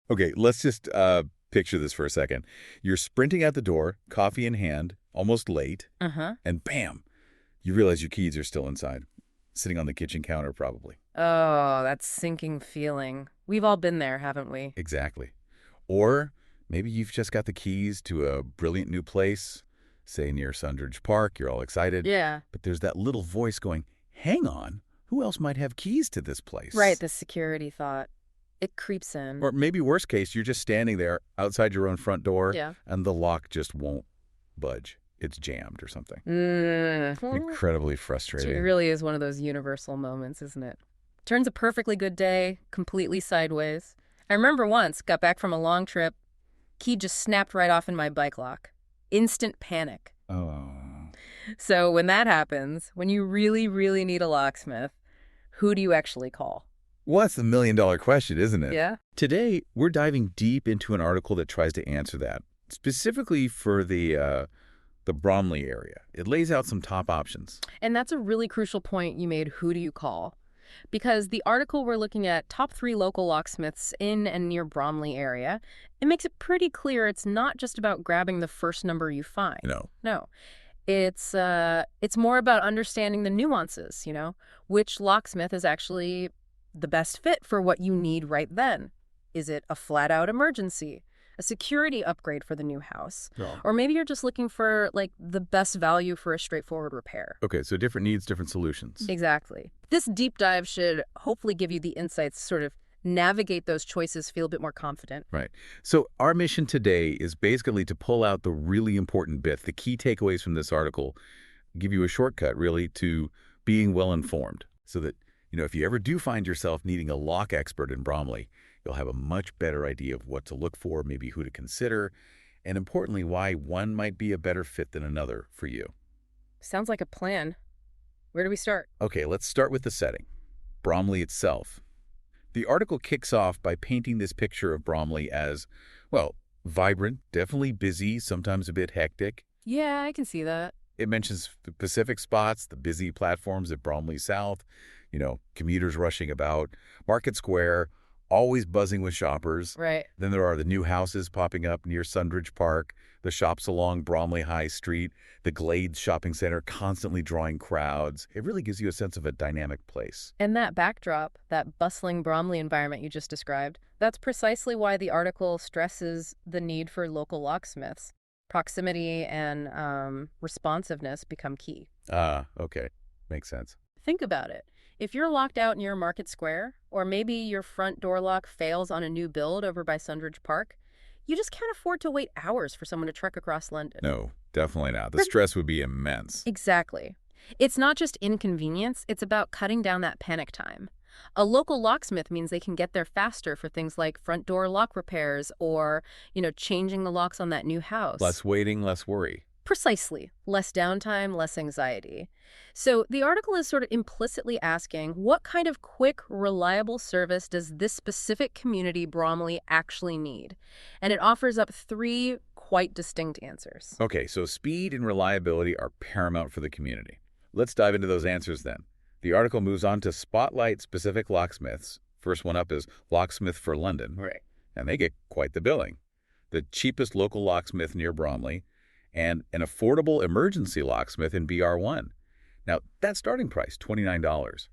Okay, let's just picture this for a second. You're sprinting out the door, coffee in hand, almost late, and bam, you realize your keys are still inside, sitting on the kitchen counter probably. Oh, that sinking feeling. We've all been there, haven't we? Exactly. Or maybe you've just got the keys to a brilliant new place, say near Sundridge Park, you're all excited, Yeah. but there's that little voice going, hang on, who else might have keys to this place? Right, the security thought. It creeps in. Or maybe worst case, you're just standing there outside your own front door, Yeah. and the lock just won't budge. It's jammed or something. Incredibly It frustrating. really is one of those universal moments, isn't it? Turns a perfectly good day completely sideways. I remember once, got back from a long trip, key just snapped right off in my bike lock. Instant panic. Oh. So when that happens, when you really, really need a locksmith, who do you actually call? Well, that's the million-dollar question, isn't it? Yeah? Today, we're diving deep into an article that tries to answer that, specifically for the Bromley area. It lays out some top options. And that's a really crucial point you made, who do you call? Because the article we're looking at, top 3 local locksmiths in and near Bromley area, it makes it pretty clear it's not just about grabbing the first number you find. No. It's more about understanding the nuances, which locksmith is actually the best fit for what you need right then. Is it a flat-out emergency? A security upgrade for the new house? Oh. Or maybe you're just looking for, the best value for a straightforward repair. Okay, so different needs, different solutions. Exactly. This deep dive should hopefully give you the insights to sort of navigate those choices, feel a bit more confident. Right. So our mission today is basically to pull out the really important bits, the key takeaways from this article, give you a shortcut, really, to being well-informed so that, if you ever do find yourself needing a lock expert in Bromley, you'll have a much better idea of what to look for, maybe who to consider, and importantly, why one might be a better fit than another for you. Sounds like a plan. Where do we start? Okay, let's start with the setting. Bromley itself. The article kicks off by painting this picture of Bromley as, well, vibrant, definitely busy, sometimes a bit hectic. Yeah, I can see that. It mentions the Pacific spots, the busy platforms at Bromley South, commuters rushing about, Market Square, always buzzing with shoppers. Right. Then there are the new houses popping up near Sundridge Park, the shops along Bromley High Street, the Glades Shopping Center constantly drawing crowds. It really gives you a sense of a dynamic place. And that backdrop, that bustling Bromley environment you just described, that's precisely why the article stresses the need for local locksmiths. Proximity and responsiveness become key. Okay. Makes sense. Think about it. If you're locked out near Market Square, or maybe your front door lock fails on a new build over by Sundridge Park, you just can't afford to wait hours for someone to trek across London. No, definitely not. The stress would be immense. Exactly. It's not just inconvenience, it's about cutting down that panic time. A local locksmith means they can get there faster for things like front door lock repairs or, changing the locks on that new house. Less waiting, less worry. Precisely. Less downtime, less anxiety. So the article is sort of implicitly asking, what kind of quick, reliable service does this specific community, Bromley, actually need? And it offers up 3 quite distinct answers. Okay, so speed and reliability are paramount for the community. Let's dive into those answers then. The article moves on to spotlight specific locksmiths. First one up is Locksmith for London. Right. And they get quite the billing. The cheapest local locksmith near Bromley, and an affordable emergency locksmith in BR1. Now, that starting price, $29.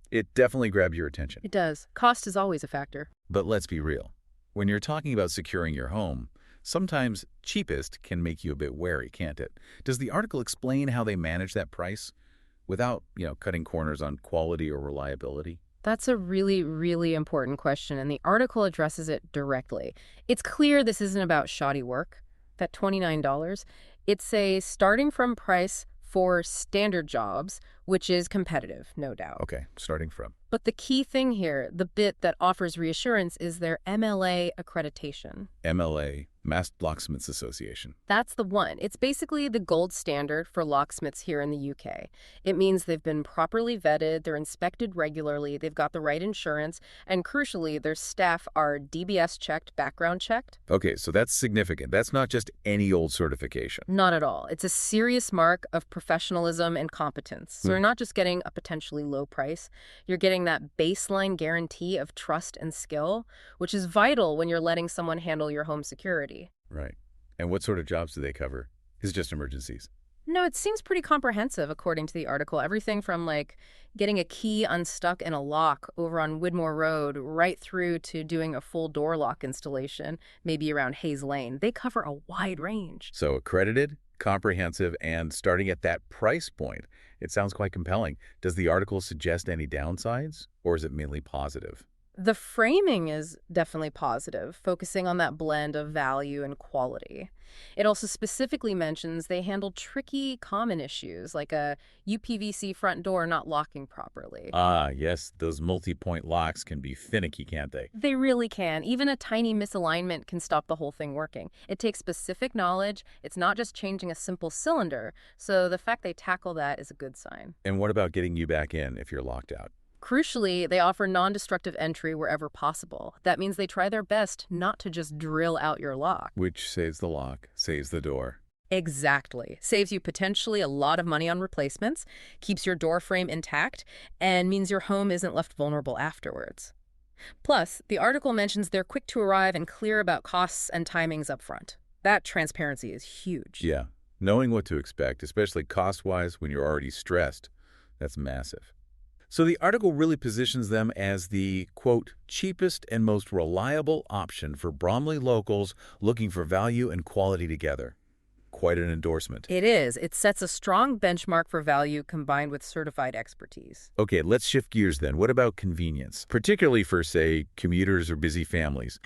It definitely grabs your attention. It does. Cost is always a factor. But let's be real. When you're talking about securing your home, sometimes cheapest can make you a bit wary, can't it? Does the article explain how they manage that price without, cutting corners on quality or reliability? That's a really, really important question, and the article addresses it directly. It's clear this isn't about shoddy work. That $29, it's a starting from price for standard jobs, which is competitive, no doubt. Okay, starting from. But the key thing here, the bit that offers reassurance, is their MLA accreditation. MLA, Mass Locksmiths Association. That's the one. It's basically the gold standard for locksmiths here in the UK. It means they've been properly vetted, they're inspected regularly, they've got the right insurance, and crucially, their staff are DBS checked, background checked. Okay, so that's significant. That's not just any old certification. Not at all. It's a serious mark of professionalism and competence. So you're not just getting a potentially low price, you're getting that baseline guarantee of trust and skill, which is vital when you're letting someone handle your home security. Right. And what sort of jobs do they cover? Is it just emergencies? No, it seems pretty comprehensive, according to the article. Everything from, like, getting a key unstuck in a lock over on Widmore Road right through to doing a full door lock installation, maybe around Hayes Lane. They cover a wide range. So accredited, comprehensive, and starting at that price point. It sounds quite compelling. Does the article suggest any downsides, or is it mainly positive? The framing is definitely positive, focusing on that blend of value and quality. It also specifically mentions they handle tricky common issues like a UPVC front door not locking properly. Ah, yes, those multi-point locks can be finicky, can't they? They really can. Even a tiny misalignment can stop the whole thing working. It takes specific knowledge. It's not just changing a simple cylinder. So the fact they tackle that is a good sign. And what about getting you back in if you're locked out? Crucially, they offer non-destructive entry wherever possible. That means they try their best not to just drill out your lock. Which saves the lock, saves the door. Exactly. Saves you potentially a lot of money on replacements, keeps your door frame intact, and means your home isn't left vulnerable afterwards. Plus, the article mentions they're quick to arrive and clear about costs and timings up front. That transparency is huge. Yeah, knowing what to expect, especially cost-wise when you're already stressed, that's massive. So the article really positions them as the, quote, cheapest and most reliable option for Bromley locals looking for value and quality together. Quite an endorsement. It is. It sets a strong benchmark for value combined with certified expertise. Okay, let's shift gears then. What about convenience, particularly for, say, commuters or busy families?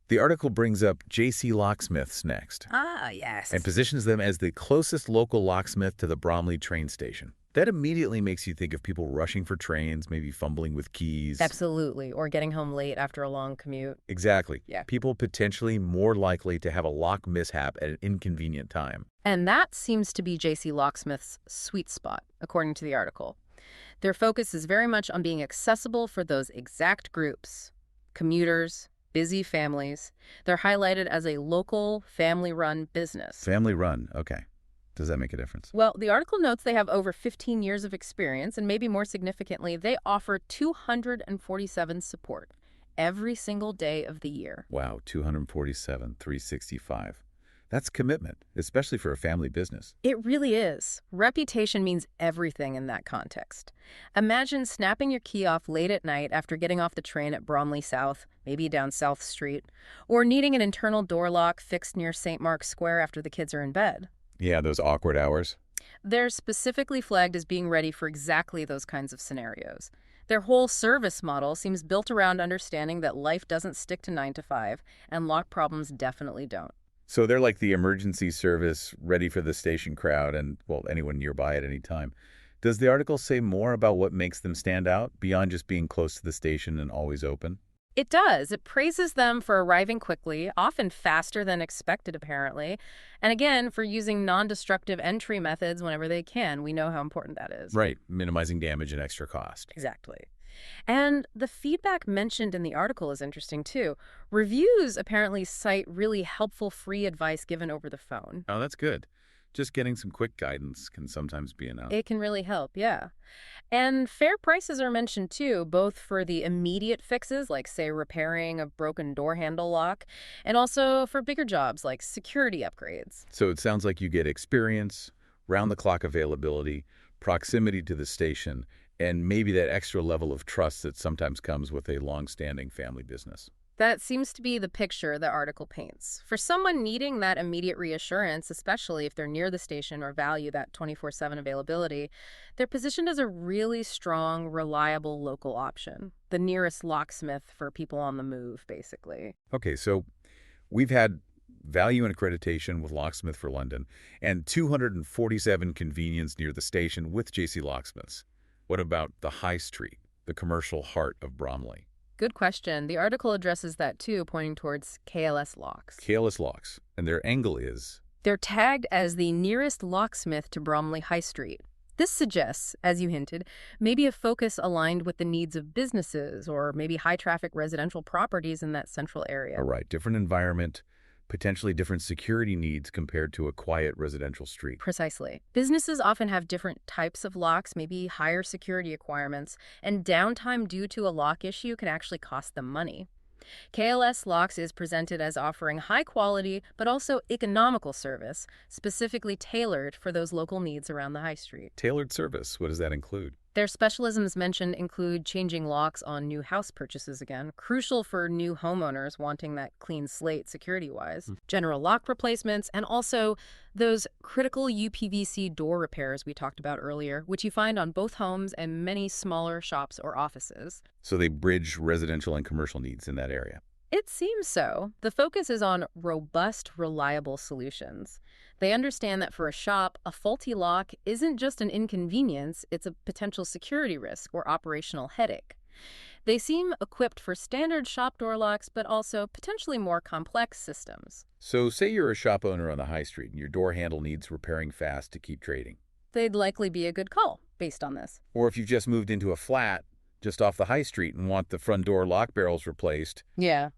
The article brings up J.C. Locksmiths next. Ah, yes. And positions them as the closest local locksmith to the Bromley train station. That immediately makes you think of people rushing for trains, maybe fumbling with keys. Absolutely. Or getting home late after a long commute. Exactly. Yeah. People potentially more likely to have a lock mishap at an inconvenient time. And that seems to be J.C. Locksmith's sweet spot, according to the article. Their focus is very much on being accessible for those exact groups. Commuters, busy families. They're highlighted as a local, family-run business. Family-run, okay. Does that make a difference? Well, the article notes they have over 15 years of experience, and maybe more significantly, they offer 247 support every single day of the year. Wow, 247, 365. That's commitment, especially for a family business. It really is. Reputation means everything in that context. Imagine snapping your key off late at night after getting off the train at Bromley South, maybe down South Street, or needing an internal door lock fixed near St. Mark's Square after the kids are in bed. Yeah, those awkward hours. They're specifically flagged as being ready for exactly those kinds of scenarios. Their whole service model seems built around understanding that life doesn't stick to 9 to 5, and lock problems definitely don't. So they're like the emergency service ready for the station crowd and, well, anyone nearby at any time. Does the article say more about what makes them stand out beyond just being close to the station and always open? It does. It praises them for arriving quickly, often faster than expected, apparently. And again, for using non-destructive entry methods whenever they can. We know how important that is. Right, minimizing damage and extra cost. Exactly. And the feedback mentioned in the article is interesting, too. Reviews apparently cite really helpful free advice given over the phone. Oh, that's good. Just getting some quick guidance can sometimes be enough. It can really help, yeah. And fair prices are mentioned, too, both for the immediate fixes, like, say, repairing a broken door handle lock, and also for bigger jobs, like security upgrades. So it sounds like you get experience, round-the-clock availability, proximity to the station, and maybe that extra level of trust that sometimes comes with a long-standing family business. That seems to be the picture the article paints. For someone needing that immediate reassurance, especially if they're near the station or value that 24/7 availability, they're positioned as a really strong, reliable local option. The nearest locksmith for people on the move, basically. Okay, so we've had value and accreditation with Locksmith for London and 247 convenience near the station with J.C. Locksmiths. What about the High Street, the commercial heart of Bromley? Good question. The article addresses that too, pointing towards KLS Locks. KLS Locks, and their angle is? They're tagged as the nearest locksmith to Bromley High Street. This suggests, as you hinted, maybe a focus aligned with the needs of businesses or maybe high-traffic residential properties in that central area. All right, different environment, potentially different security needs compared to a quiet residential street. Precisely. Businesses often have different types of locks, maybe higher security requirements, and downtime due to a lock issue can actually cost them money. KLS Locks is presented as offering high quality but also economical service, specifically tailored for those local needs around the high street. Tailored service, what does that include? Their specialisms mentioned include changing locks on new house purchases again, crucial for new homeowners wanting that clean slate security-wise, general lock replacements, and also those critical UPVC door repairs we talked about earlier, which you find on both homes and many smaller shops or offices. So they bridge residential and commercial needs in that area. It seems so. The focus is on robust, reliable solutions. They understand that for a shop, a faulty lock isn't just an inconvenience, it's a potential security risk or operational headache. They seem equipped for standard shop door locks, but also potentially more complex systems. So say you're a shop owner on the high street and your door handle needs repairing fast to keep trading. They'd likely be a good call based on this. Or if you've just moved into a flat just off the high street and want the front door lock barrels replaced. Yeah.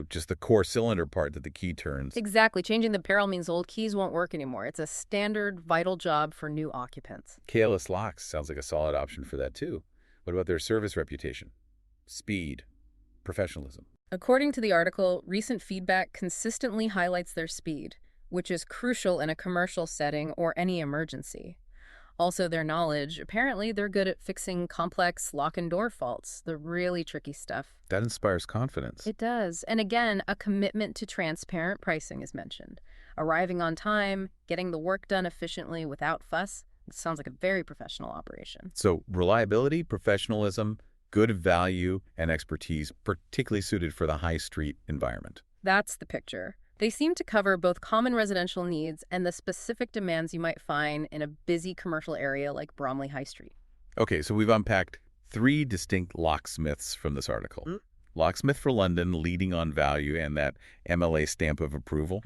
Just the core cylinder part that the key turns. Exactly. Changing the barrel means old keys won't work anymore. It's a standard, vital job for new occupants. KLS Locks sounds like a solid option for that, too. What about their service reputation? Speed, professionalism. According to the article, recent feedback consistently highlights their speed, which is crucial in a commercial setting or any emergency. Also, their knowledge. Apparently, they're good at fixing complex lock and door faults, the really tricky stuff. That inspires confidence. It does. And again, a commitment to transparent pricing is mentioned. Arriving on time, getting the work done efficiently without fuss. It sounds like a very professional operation. So reliability, professionalism, good value, and expertise, particularly suited for the high street environment. That's the picture. They seem to cover both common residential needs and the specific demands you might find in a busy commercial area like Bromley High Street. Okay, so we've unpacked 3 distinct locksmiths from this article. Locksmith for London, leading on value and that MLA stamp of approval.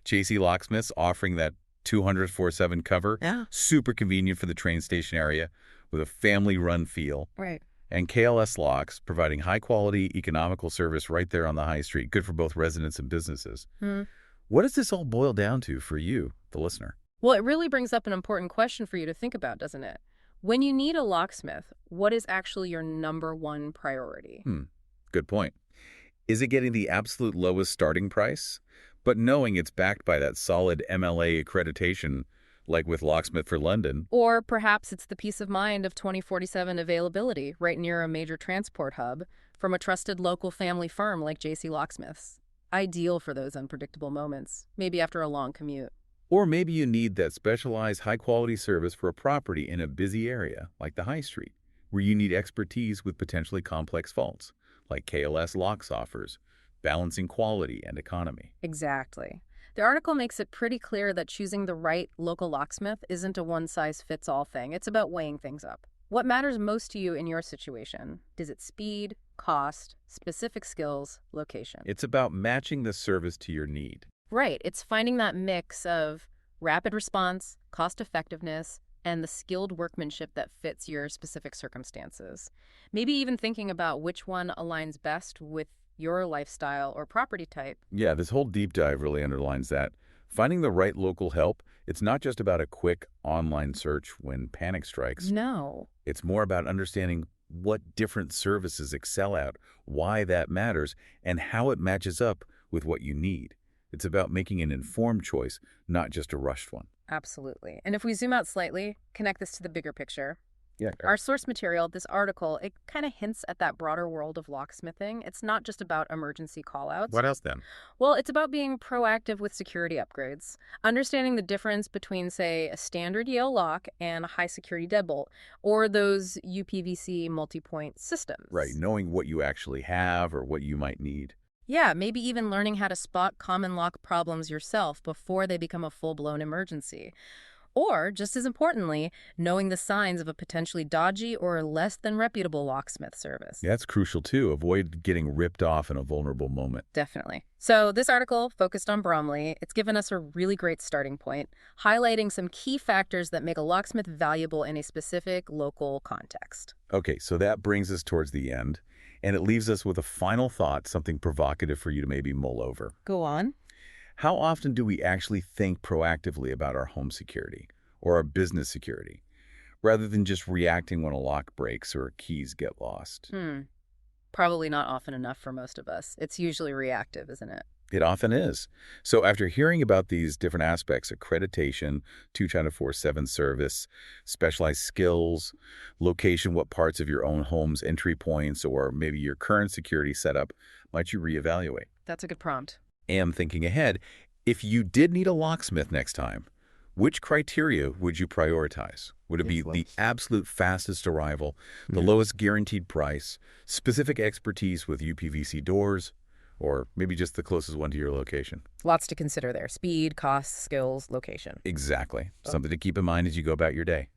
JC Locksmiths offering that 200/4/7 cover. Yeah. Super convenient for the train station area with a family-run feel. Right. And KLS Locks, providing high-quality, economical service right there on the high street, good for both residents and businesses. What does this all boil down to for you, the listener? Well, it really brings up an important question for you to think about, doesn't it? When you need a locksmith, what is actually your #1 priority? Good point. Is it getting the absolute lowest starting price, but knowing it's backed by that solid MLA accreditation, like with Locksmith for London? Or perhaps it's the peace of mind of 24/7 availability right near a major transport hub from a trusted local family firm like JC Locksmiths. Ideal for those unpredictable moments, maybe after a long commute. Or maybe you need that specialized high-quality service for a property in a busy area, like the high street, where you need expertise with potentially complex faults, like KLS Locks offers, balancing quality and economy. Exactly. The article makes it pretty clear that choosing the right local locksmith isn't a one-size-fits-all thing. It's about weighing things up. What matters most to you in your situation? Is it speed, cost, specific skills, location? It's about matching the service to your need. Right. It's finding that mix of rapid response, cost-effectiveness, and the skilled workmanship that fits your specific circumstances. Maybe even thinking about which one aligns best with your lifestyle or property type. Yeah, this whole deep dive really underlines that. Finding the right local help, it's not just about a quick online search when panic strikes. No. It's more about understanding what different services excel at, why that matters, and how it matches up with what you need. It's about making an informed choice, not just a rushed one. Absolutely. And if we zoom out slightly, connect this to the bigger picture. Yeah. Our source material, this article, it kind of hints at that broader world of locksmithing. It's not just about emergency callouts. What else then? Well, it's about being proactive with security upgrades, understanding the difference between, say, a standard Yale lock and a high-security deadbolt, or those UPVC multi-point systems. Right, knowing what you actually have or what you might need. Yeah, maybe even learning how to spot common lock problems yourself before they become a full-blown emergency. Or, just as importantly, knowing the signs of a potentially dodgy or less than reputable locksmith service. Yeah, that's crucial too. Avoid getting ripped off in a vulnerable moment. Definitely. So this article focused on Bromley. It's given us a really great starting point, highlighting some key factors that make a locksmith valuable in a specific local context. Okay, so that brings us towards the end, and it leaves us with a final thought, something provocative for you to maybe mull over. Go on. How often do we actually think proactively about our home security or our business security, rather than just reacting when a lock breaks or keys get lost? Probably not often enough for most of us. It's usually reactive, isn't it? It often is. So after hearing about these different aspects, accreditation, 2-7 service, specialized skills, location, what parts of your own home's entry points, or maybe your current security setup might you reevaluate? That's a good prompt. And thinking ahead, if you did need a locksmith next time, which criteria would you prioritize? Would it be the absolute fastest arrival, the lowest guaranteed price, specific expertise with UPVC doors, or maybe just the closest one to your location? Lots to consider there. Speed, costs, skills, location. Exactly. Something to keep in mind as you go about your day.